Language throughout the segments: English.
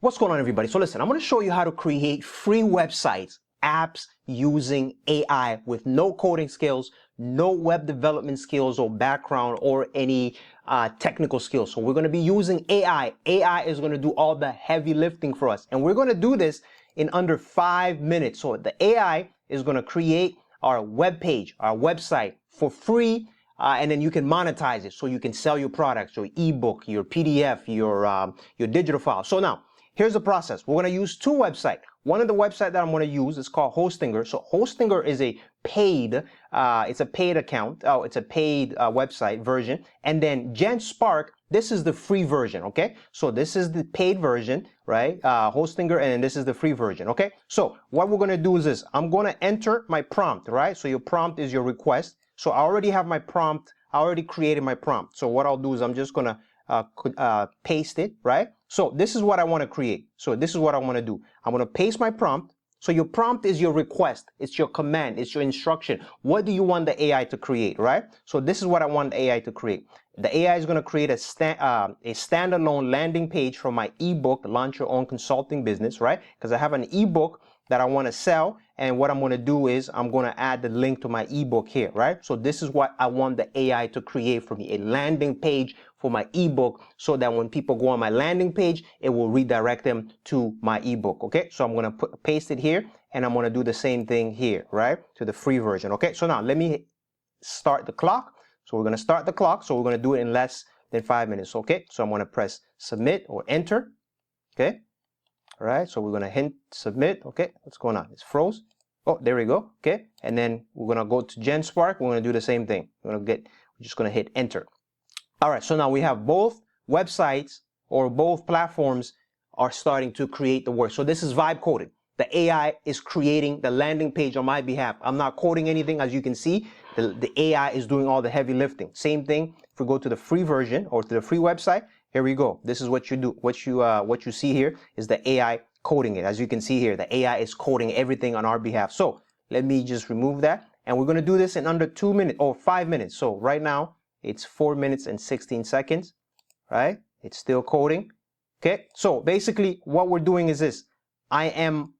What's going on, everybody? So listen, I'm going to show you how to create free websites, apps using AI with no coding skills, no web development skills or background or any technical skills. So we're going to be using AI. AI is going to do all the heavy lifting for us. And we're going to do this in under 5 minutes. So the AI is going to create our web page, our website for free. And then you can monetize it. So you can sell your products, your ebook, your PDF, your digital file. So now, here's the process. We're going to use two websites. One of the websites that I'm going to use is called Hostinger. So Hostinger is a paid, it's a paid account. Oh, it's a paid website version. And then GenSpark, this is the free version. Okay. So this is the paid version, right? Hostinger, and then this is the free version. Okay. So what we're going to do is this. I'm going to enter my prompt, right? So your prompt is your request. So I already have my prompt. I already created my prompt. So what I'll do is I'm just going to paste it, right? So this is what I want to create. So this is what I want to do. I'm going to paste my prompt. So your prompt is your request. It's your command. It's your instruction. What do you want the AI to create, right? So this is what I want the AI to create. The AI is going to create a standalone landing page for my ebook, Launch Your Own Consulting Business, right? Because I have an ebook that I want to sell. And what I'm going to do is I'm going to add the link to my ebook here, right? So this is what I want the AI to create for me, a landing page for my ebook, so that when people go on my landing page, it will redirect them to my ebook. Okay, so I'm going to paste it here, and I'm going to do the same thing here, right, to the free version. Okay, so now let me start the clock. So we're going to start the clock. So we're going to do it in less than 5 minutes. Okay, so I'm going to press submit or enter. Okay, all right, so we're going to hit submit. Okay, what's going on? It's froze. Oh, there we go. Okay, and then we're going to go to GenSpark. We're going to do the same thing. We're just going to hit enter. All right, so now we have both websites or both platforms are starting to create the work. So this is vibe coding. The AI is creating the landing page on my behalf. I'm not coding anything. As you can see, the AI is doing all the heavy lifting. Same thing if we go to the free version or to the free website. Here we go. This is what you do. What you see here is the AI coding it. As you can see here, the AI is coding everything on our behalf. So let me just remove that. And we're going to do this in under 2 minutes or 5 minutes. So right now, it's 4 minutes and 16 seconds, right? It's still coding. Okay, so basically what we're doing is this. I am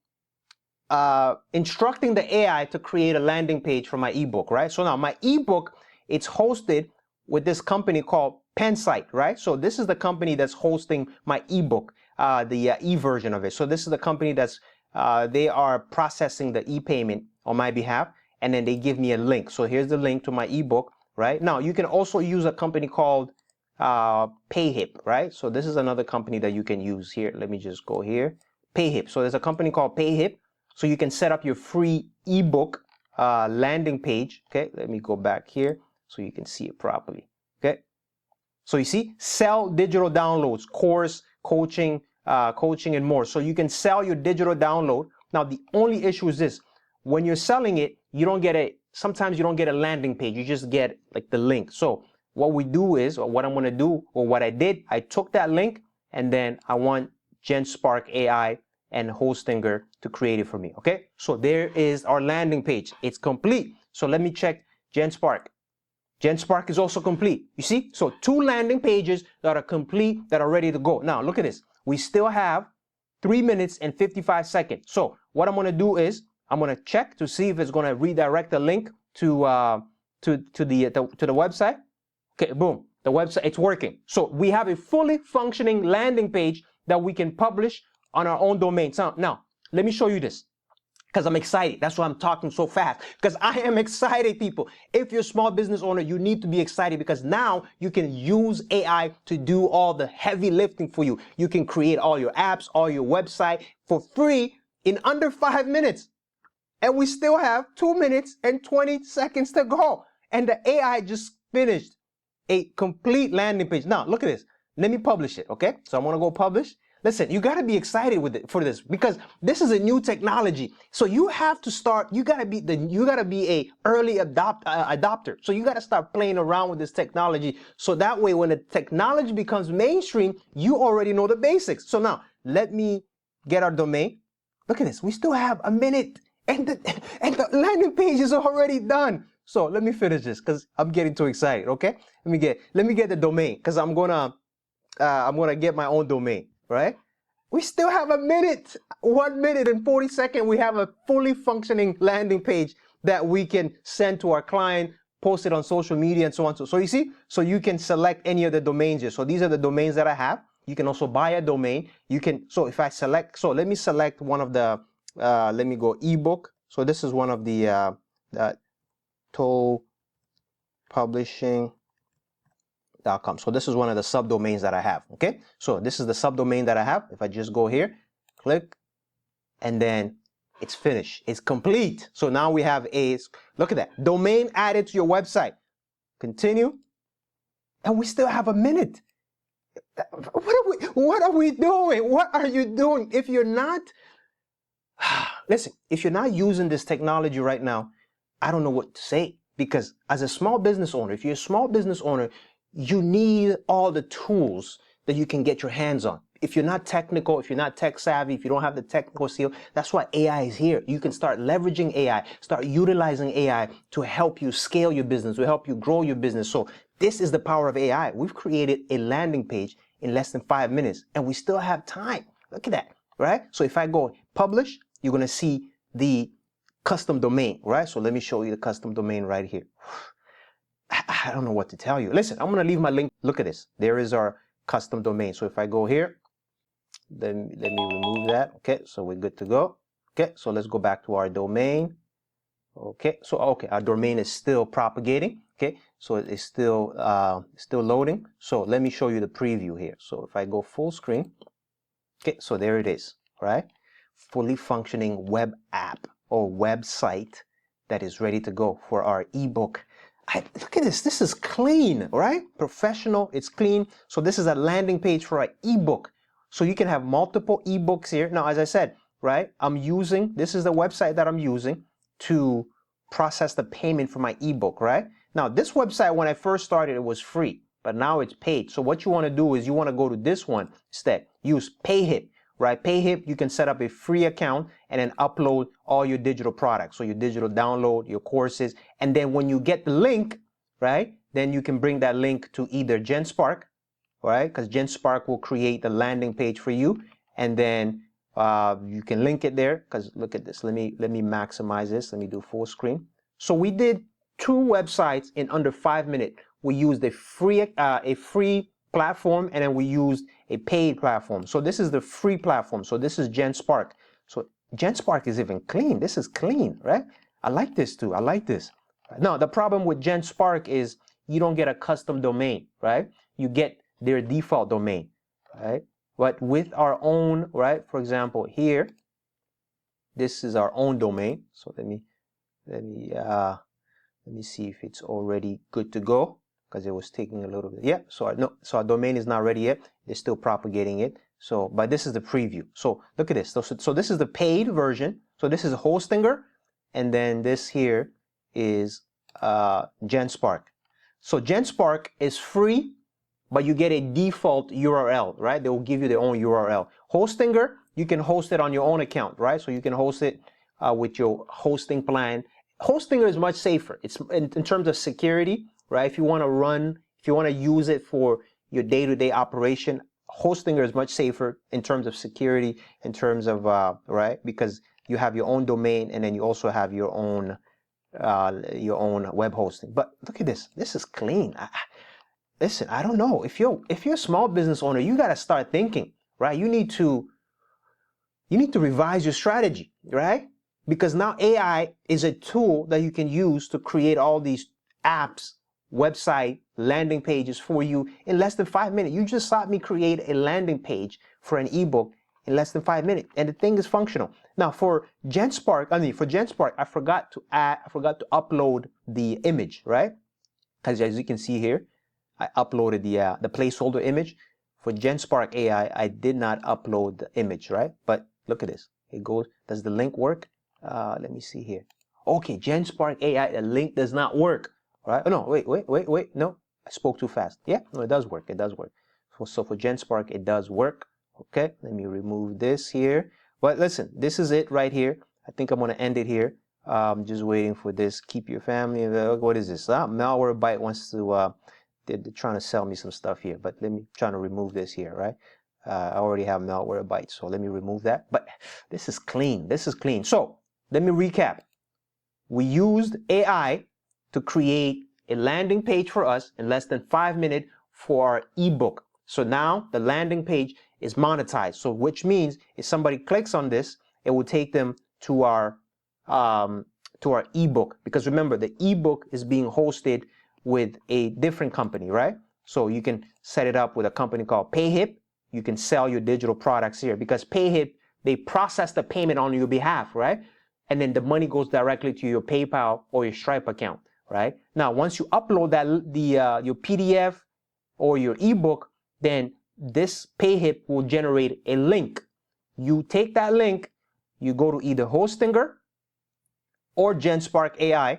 instructing the AI to create a landing page for my ebook, right? So now my ebook, it's hosted with this company called Pensite, right? So this is the company that's hosting my ebook, the e-version of it. So this is the company that's, they are processing the e-payment on my behalf, and then they give me a link. So here's the link to my ebook. Right now, you can also use a company called PayHip, right? So this is another company that you can use here. Let me just go here. PayHip. So there's a company called PayHip. So you can set up your free ebook landing page. Okay, let me go back here so you can see it properly. Okay, so you see, sell digital downloads, course, coaching, and more. So you can sell your digital download. Now the only issue is this: when you're selling it, you don't get sometimes you don't get a landing page, you just get like the link. So what we do is, or what I'm going to do, or what I did, I took that link and then I want GenSpark AI and Hostinger to create it for me. Okay, so there is our landing page. It's complete. So let me check GenSpark. GenSpark is also complete. You see, so 2 landing pages that are complete, that are ready to go. Now look at this. We still have 3 minutes and 55 seconds. So what I'm going to do is I'm going to check to see if it's going to redirect the link to the website. Okay, boom, the website, it's working. So we have a fully functioning landing page that we can publish on our own domain. So now, let me show you this, because I'm excited. That's why I'm talking so fast, because I am excited, people. If you're a small business owner, you need to be excited, because now you can use AI to do all the heavy lifting for you. You can create all your apps, all your website for free in under 5 minutes. And we still have 2 minutes and 20 seconds to go. And the AI just finished a complete landing page. Now, look at this. Let me publish it, okay? So I'm going to go publish. Listen, you got to be excited with it for this, because this is a new technology. So you have to start, you got to be a early adopter. So you got to start playing around with this technology. So that way, when the technology becomes mainstream, you already know the basics. So now let me get our domain. Look at this. We still have a minute. And the landing page is already done. So let me finish this, because I'm getting too excited. Okay, let me get the domain, because I'm gonna get my own domain, right? We still have a minute, 1 minute and 40 seconds. We have a fully functioning landing page that we can send to our client, post it on social media and so on. So you see, so you can select any of the domains here. So these are the domains that I have. You can also buy a domain. You can, so if I select, so let me select one of the, let me go ebook. So this is one of the toll publishing.com. So this is one of the subdomains that I have. Okay. So this is the subdomain that I have. If I just go here, click, and then it's finished. It's complete. So now we have a, look at that, domain added to your website. Continue. And we still have a minute. What are we doing? What are you doing? If you're not, listen, if you're not using this technology right now, I don't know what to say, because as a small business owner, if you're a small business owner, you need all the tools that you can get your hands on. If you're not technical, if you're not tech savvy, if you don't have the technical skill, that's why AI is here. You can start leveraging AI, start utilizing AI to help you scale your business, to help you grow your business. So this is the power of AI. We've created a landing page in less than 5 minutes, and we still have time. Look at that, right? So if I go publish, you're going to see the custom domain, right? So let me show you the custom domain right here. I don't know what to tell you. Listen, I'm going to leave my link. Look at this. There is our custom domain. So if I go here, then let me remove that. Okay, so we're good to go. Okay, so let's go back to our domain. Okay, so okay, our domain is still propagating. Okay, so it's still loading. So let me show you the preview here. So if I go full screen, okay, so there it is, right? Fully functioning web app or website that is ready to go for our ebook. Look at this. This is clean, right? Professional. It's clean. So this is a landing page for our ebook. So you can have multiple ebooks here. Now, as I said, right, this is the website that I'm using to process the payment for my ebook, right? Now, this website, when I first started, it was free, but now it's paid. So what you want to do is you want to go to this one instead. Use PayHip, right? PayHip, you can set up a free account and then upload all your digital products. So your digital download, your courses, and then when you get the link, right, then you can bring that link to either GenSpark, right? Because GenSpark will create the landing page for you, and then you can link it there. Because look at this. Let me maximize this. Let me do full screen. So we did 2 websites in under 5 minutes. We used a free platform, and then we used a paid platform. So this is the free platform. So this is GenSpark. So GenSpark is even clean. This is clean, right? I like this too. I like this. Now the problem with GenSpark is you don't get a custom domain, right? You get their default domain, right? But with our own, right? For example, here, this is our own domain. So let me see if it's already good to go, because it was taking a little bit. Yeah. So our domain is not ready yet. They're still propagating it. So, but this is the preview. So look at this. So this is the paid version. So this is Hostinger, and then this here is GenSpark. So GenSpark is free, but you get a default URL, right? They will give you their own URL. Hostinger, you can host it on your own account, right? So you can host it with your hosting plan. Hostinger is much safer. It's in terms of security, right? If you want to use it for your day-to-day operation, Hostinger is much safer in terms of security, in terms of, right? Because you have your own domain, and then you also have your own web hosting. But look at this. This is clean. Listen, I don't know. If you're a small business owner, you got to start thinking, right? You need to revise your strategy, right? Because now AI is a tool that you can use to create all these apps, website, landing pages for you in less than 5 minutes. You just saw me create a landing page for an ebook in less than 5 minutes, and the thing is functional. Now for GenSpark, I forgot to upload the image, right? Because as you can see here, I uploaded the placeholder image. For GenSpark AI, I did not upload the image, right? But look at this. It goes, does the link work? Let me see here. Okay, GenSpark AI, the link does not work, right? Oh, no, wait. No, I spoke too fast. Yeah, no, it does work. It does work. So for GenSpark, it does work. Okay, let me remove this here. But listen, this is it right here. I think I'm going to end it here. Just waiting for this. Keep your family. What is this? Malwarebyte wants to... They're trying to sell me some stuff here, but let me try to remove this here, right? I already have Malwarebytes, so let me remove that. But this is clean. This is clean. So let me recap. We used AI to create a landing page for us in less than 5 minutes for our ebook. So now the landing page is monetized. So which means if somebody clicks on this, it will take them to our ebook. Because remember, the ebook is being hosted with a different company, right? So you can set it up with a company called PayHip. You can sell your digital products here because PayHip, they process the payment on your behalf, right? And then the money goes directly to your PayPal or your Stripe account, right? Now, once you upload that your PDF or your ebook, then this PayHip will generate a link. You take that link, you go to either Hostinger or GenSpark AI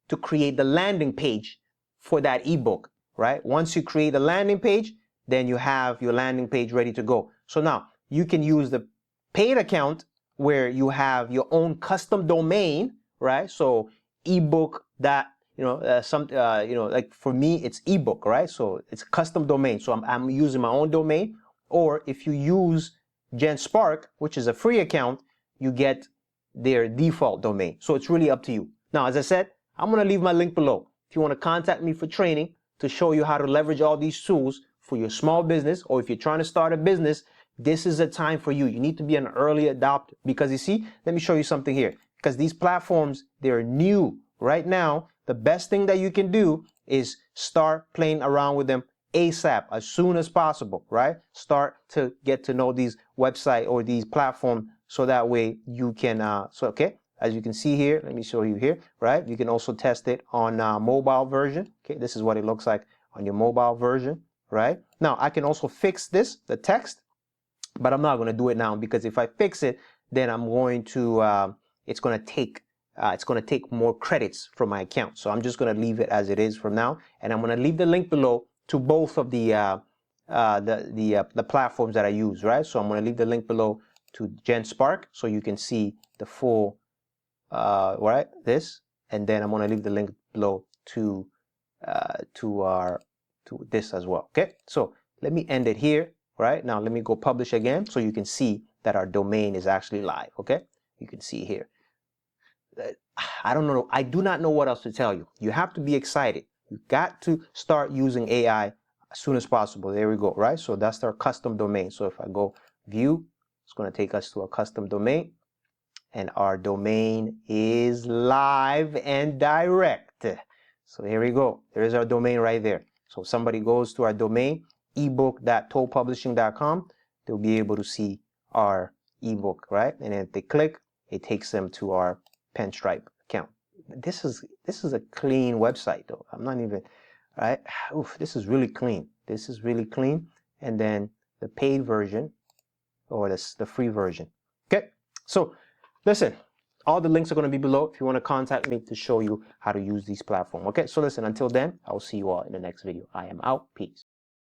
to create the landing page for that ebook, right? Once you create the landing page, then you have your landing page ready to go. So now you can use the paid account where you have your own custom domain, right? So ebook that, like for me, it's ebook, right? So it's a custom domain. So I'm using my own domain. Or if you use GenSpark, which is a free account, you get their default domain. So it's really up to you. Now, as I said, I'm going to leave my link below. If you want to contact me for training to show you how to leverage all these tools for your small business, or if you're trying to start a business, this is a time for you. You need to be an early adopter because you see, let me show you something here. Because these platforms, they're new right now. The best thing that you can do is start playing around with them ASAP, as soon as possible, right? Start to get to know these websites or these platforms so that way you can, okay, as you can see here, let me show you here, right? You can also test it on mobile version. Okay, this is what it looks like on your mobile version, right? Now, I can also fix this, the text, but I'm not going to do it now because if I fix it, then I'm going to, it's going to take more credits from my account. So I'm just going to leave it as it is from now. And I'm going to leave the link below to both of the platforms that I use, right? So I'm going to leave the link below to GenSpark so you can see the full, right, this. And then I'm going to leave the link below to this as well. Okay, so let me end it here. Right now, let me go publish again so you can see that our domain is actually live. Okay, you can see here. I don't know. I do not know what else to tell you. You have to be excited. You got to start using AI as soon as possible. There we go. Right. So that's our custom domain. So if I go view, it's going to take us to a custom domain, and our domain is live and direct. So here we go. There is our domain right there. So if somebody goes to our domain, ebook.tollpublishing.com, they'll be able to see our ebook, right? And if they click, it takes them to our Penstripe account. This is a clean website though. I'm not even, right? Oof, this is really clean. This is really clean. And then the paid version or the free version. Okay. So listen, all the links are going to be below if you want to contact me to show you how to use these platforms. Okay. So listen, until then, I will see you all in the next video. I am out. Peace.